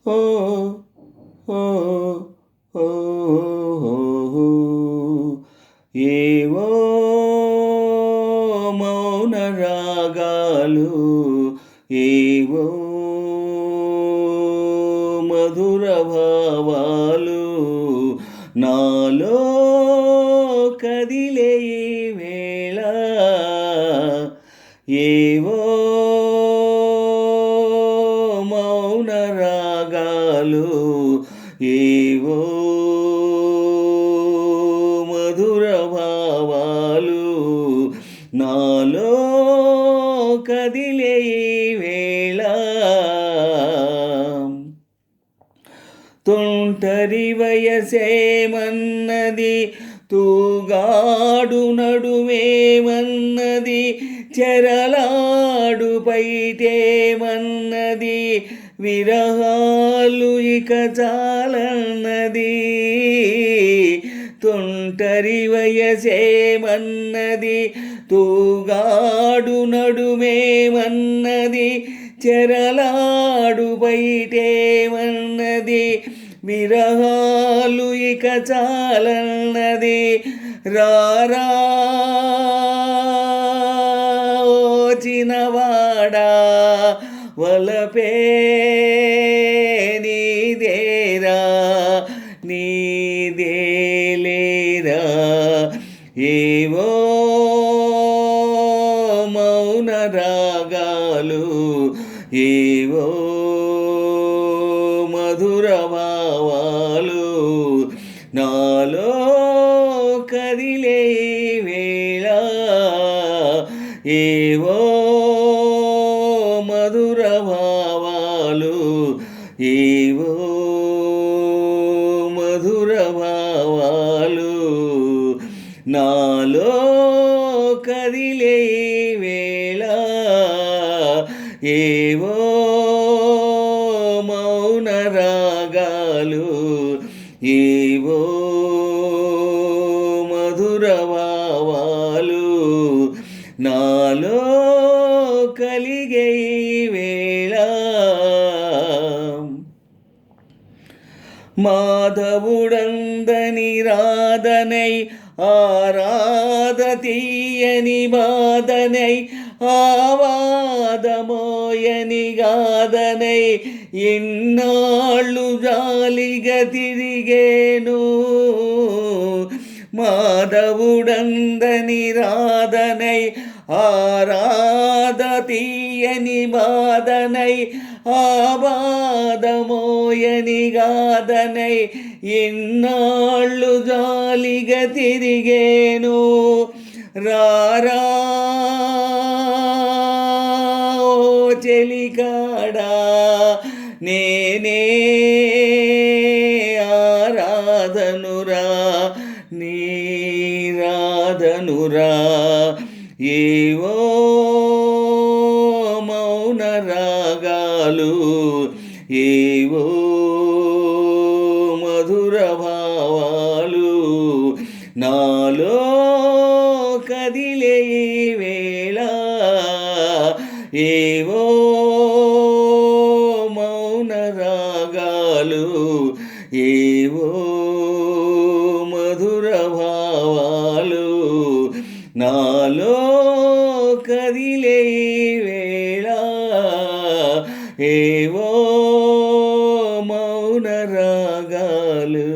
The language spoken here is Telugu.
ఓ ఓ ఓ ఏవో మౌన రాగాలు, ఏవో మధుర భావాలు నాలో కదిలే ఈ వేళ, ఏవో మౌన రాగాలు, ఏవో మధుర భావాలు నాలో కదిలే ఈ వేళ. తొంటరి వయసేమన్నది, తూగాడు నడుమేమన్నది, చెరలాడు పైటేమన్నది, విరహాలు ఇక చాలన్నది. తొంటరి వయసేమన్నది, తూగాడు నడుమేమన్నది, చెరలాడు బయటేమన్నది, విరహాలు ఇక చాలన్నది. రారా ఓ చిన్నవాడా, వలపే నీదేరా, నీదేలేరా, ఏవో మౌన రాగాలు, ఏవో మధుర భావాలు నాలో కదిలే వేళ, ఏవో మధుర భావాలు, ఏవో మధుర భావాలు నాలో కదిలే వేళ, ఏవో మౌన రాగాలు, ఏవో మధుర భావాలు నాలో కలిగే వేళ. మాధవుడందని రాధనై, ఆరాధ తీయని బాధనై, ఆవాదమోయని గాదనై, ఇన్నాళ్ళు జాలిగా తిరిగేను. మాధవుడందని రాధనై, ఆరాధ తీయని బాధనై, ఆబాదమోయని గాదనై, ఇన్నాళ్ళు జాలిగా తిరిగేను. రారా ఓ చెలికాడా, నేనే ఆరాధనురా, నీరాధనురా, ఏవో మౌన రాగాలు, ఏవో మధుర భావాలు నాలో కదిలే వేళ, ఏవో మౌన రాగాలు, ఏవో మధుర భావాలు నాలో కదిలే వేళ, ఏవో మౌన రాగాలు.